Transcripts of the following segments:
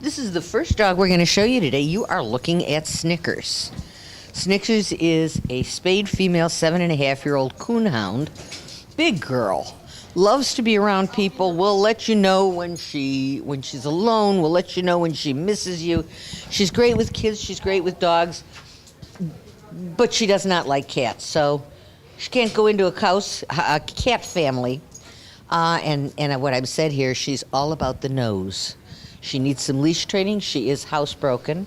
This is the first dog we're going to show you today. You are looking at Snickers. Snickers is a spayed female 7.5-year-old coonhound. Big girl. Loves to be around people. Will let you know when she's alone. Will let you know when she misses you. She's great with kids. She's great with dogs. But she does not like cats. So she can't go into a cat family. And what I've said here, she's all about the nose. She needs some leash training. She is housebroken.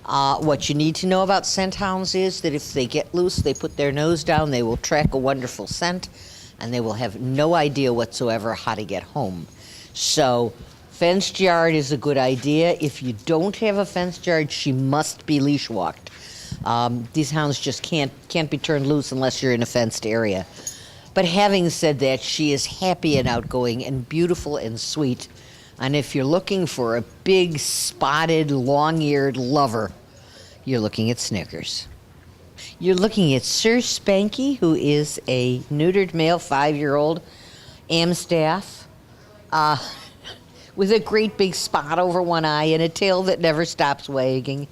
What you need to know about scent hounds is that if they get loose, they put their nose down, they will track a wonderful scent, and they will have no idea whatsoever how to get home. So fenced yard is a good idea. If you don't have a fenced yard, she must be leash walked. These hounds just can't be turned loose unless you're in a fenced area. But having said that, she is happy and outgoing and beautiful and sweet. And if you're looking for a big, spotted, long-eared lover, you're looking at Snickers. You're looking at Sir Spanky, who is a neutered male 5-year-old Amstaff with a great big spot over one eye and a tail that never stops wagging.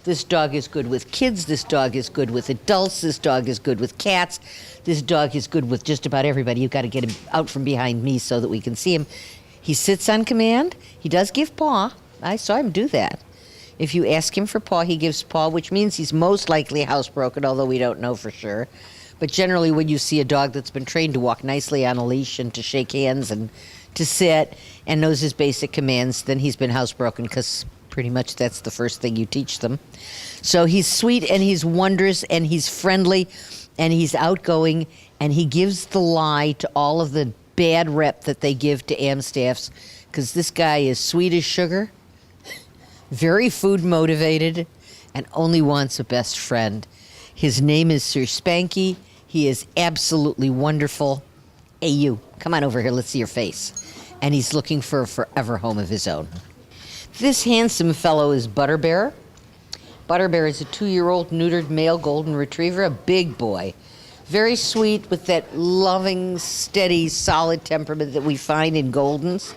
This dog is good with kids. This dog is good with adults. This dog is good with cats. This dog is good with just about everybody. You've got to get him out from behind me so that we can see him. He sits on command. He does give paw. I saw him do that. If you ask him for paw, he gives paw, which means he's most likely housebroken, although we don't know for sure. But generally, when you see a dog that's been trained to walk nicely on a leash and to shake hands and to sit and knows his basic commands, then he's been housebroken, because pretty much that's the first thing you teach them. So he's sweet and he's wondrous and he's friendly and he's outgoing, and he gives the lie to all of the bad rep that they give to Amstaffs, because this guy is sweet as sugar, very food motivated, and only wants a best friend. His name is Sir Spanky. He is absolutely wonderful. Hey, you, come on over here, let's see your face. And he's looking for a forever home of his own. This handsome fellow is Butterbear. Butterbear is a 2-year-old neutered male golden retriever, a big boy. Very sweet, with that loving, steady, solid temperament that we find in Goldens.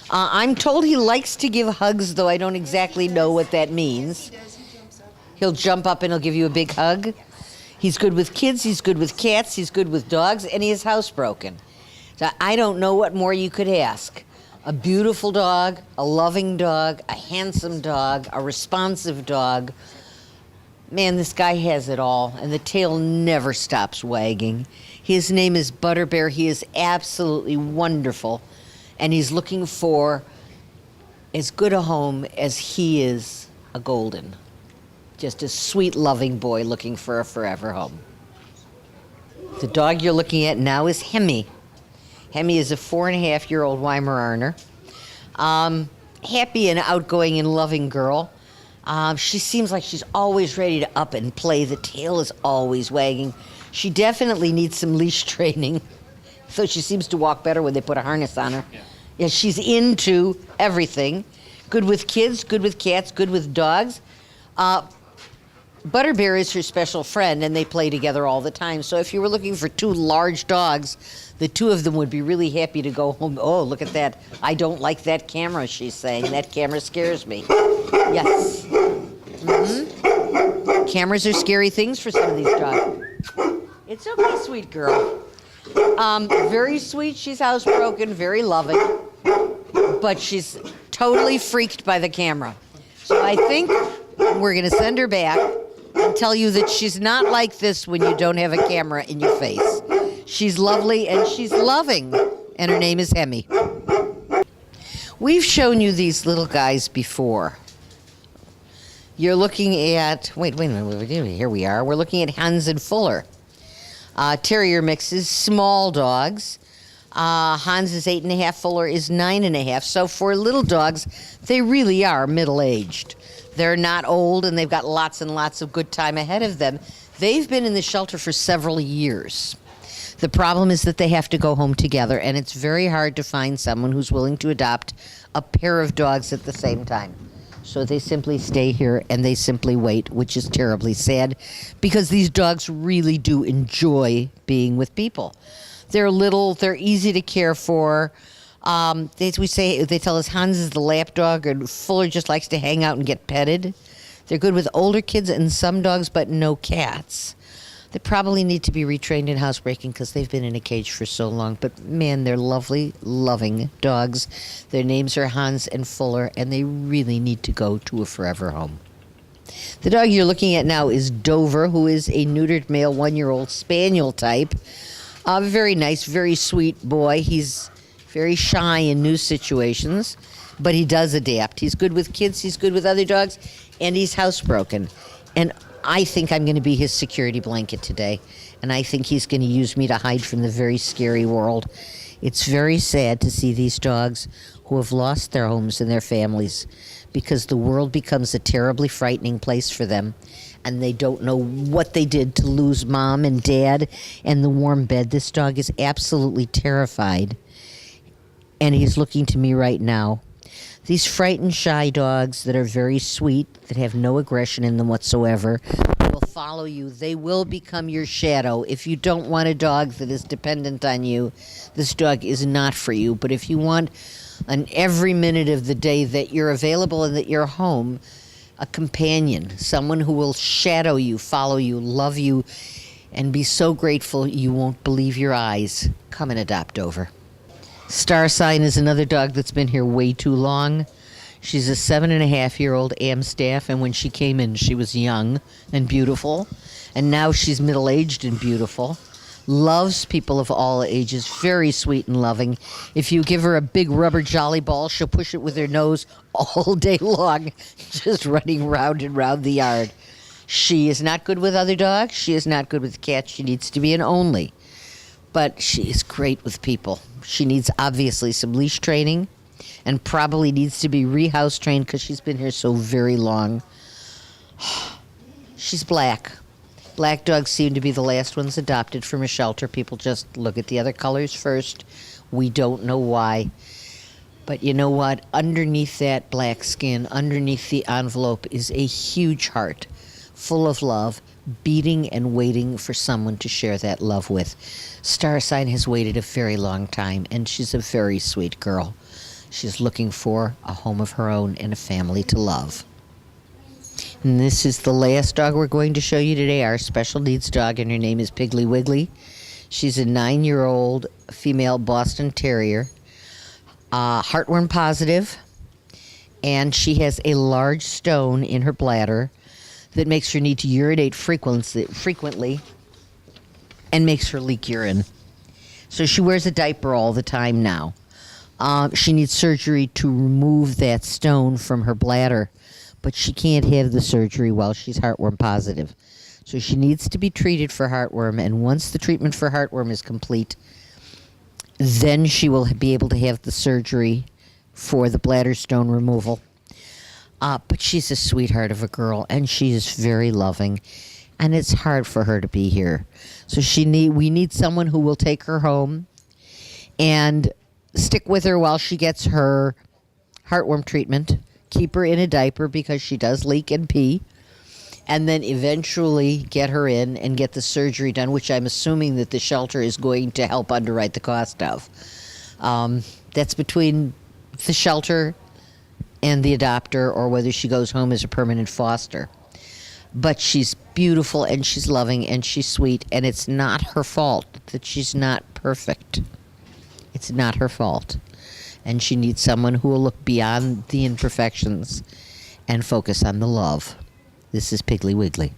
I'm told he likes to give hugs, though I don't exactly know what that means. He'll jump up and he'll give you a big hug. He's good with kids, he's good with cats, he's good with dogs, and he is housebroken. So I don't know what more you could ask. A beautiful dog, a loving dog, a handsome dog, a responsive dog. Man, this guy has it all, and the tail never stops wagging. His name is Butterbear. He is absolutely wonderful, and he's looking for as good a home as he is a golden. Just a sweet, loving boy looking for a forever home. The dog you're looking at now is Hemi. Hemi is a 4.5-year-old Weimaraner. Happy and outgoing and loving girl. She seems like she's always ready to up and play. The tail is always wagging. She definitely needs some leash training. So she seems to walk better when they put a harness on her. Yeah, she's into everything. Good with kids, good with cats, good with dogs. Butterbear is her special friend, and they play together all the time. So if you were looking for 2 large dogs, the 2 of them would be really happy to go home. Oh, look at that. I don't like that camera, she's saying. That camera scares me. Yes. Mm-hmm. Cameras are scary things for some of these dogs. It's okay, sweet girl. Very sweet. She's housebroken, very loving. But she's totally freaked by the camera. So I think we're going to send her back and tell you that she's not like this when you don't have a camera in your face. She's lovely and she's loving, and her name is Hemi. We've shown you these little guys before. You're looking at, wait a minute, here we are. We're looking at Hans and Fuller. Terrier mixes, small dogs. Hans is 8.5, Fuller is 9.5. So for little dogs, they really are middle-aged. They're not old, and they've got lots and lots of good time ahead of them. They've been in the shelter for several years. The problem is that they have to go home together, and it's very hard to find someone who's willing to adopt a pair of dogs at the same time. So they simply stay here and they simply wait, which is terribly sad, because these dogs really do enjoy being with people. They're little, they're easy to care for. They tell us Hans is the lap dog, and Fuller just likes to hang out and get petted. They're good with older kids and some dogs, but no cats. They probably need to be retrained in housebreaking because they've been in a cage for so long. But man, they're lovely, loving dogs. Their names are Hans and Fuller, and they really need to go to a forever home. The dog you're looking at now is Dover, who is a neutered male 1-year-old spaniel type. Very nice, very sweet boy. He's very shy in new situations, but he does adapt. He's good with kids, he's good with other dogs, and he's housebroken. And I think I'm going to be his security blanket today, and I think he's going to use me to hide from the very scary world. It's very sad to see these dogs who have lost their homes and their families because the world becomes a terribly frightening place for them, and they don't know what they did to lose mom and dad and the warm bed. This dog is absolutely terrified, and he's looking to me right now. These frightened, shy dogs that are very sweet, that have no aggression in them whatsoever, will follow you. They will become your shadow. If you don't want a dog that is dependent on you, this dog is not for you. But if you want an every minute of the day that you're available and that you're home, a companion, someone who will shadow you, follow you, love you, and be so grateful you won't believe your eyes, come and adopt Dover. Star Sign is another dog that's been here way too long. She's a 7.5-year-old Amstaff, and when she came in, she was young and beautiful, and now she's middle-aged and beautiful. Loves people of all ages, very sweet and loving. If you give her a big rubber jolly ball, she'll push it with her nose all day long, just running round and round the yard. She is not good with other dogs. She is not good with cats. She needs to be an only. But she is great with people. She needs, obviously, some leash training and probably needs to be re-house trained because she's been here so very long. She's black. Black dogs seem to be the last ones adopted from a shelter. People just look at the other colors first. We don't know why. But you know what? Underneath that black skin, underneath the envelope, is a huge heart full of love, beating and waiting for someone to share that love with. Star Sign has waited a very long time, and she's a very sweet girl. She's looking for a home of her own and a family to love. And this is the last dog we're going to show you today, our special needs dog, and her name is Piggly Wiggly. She's a 9-year-old female Boston Terrier, heartworm positive, and she has a large stone in her bladder that makes her need to urinate frequently and makes her leak urine. So she wears a diaper all the time now. She needs surgery to remove that stone from her bladder, but she can't have the surgery while she's heartworm positive. So she needs to be treated for heartworm, and once the treatment for heartworm is complete, then she will be able to have the surgery for the bladder stone removal. But she's a sweetheart of a girl, and she is very loving, and it's hard for her to be here. So we need someone who will take her home and stick with her while she gets her heartworm treatment, keep her in a diaper because she does leak and pee, and then eventually get her in and get the surgery done, which I'm assuming that the shelter is going to help underwrite the cost of. That's between the shelter and the adopter, or whether she goes home as a permanent foster. But she's beautiful, and she's loving, and she's sweet, and it's not her fault that she's not perfect. It's not her fault. And she needs someone who will look beyond the imperfections and focus on the love. This is Piggly Wiggly.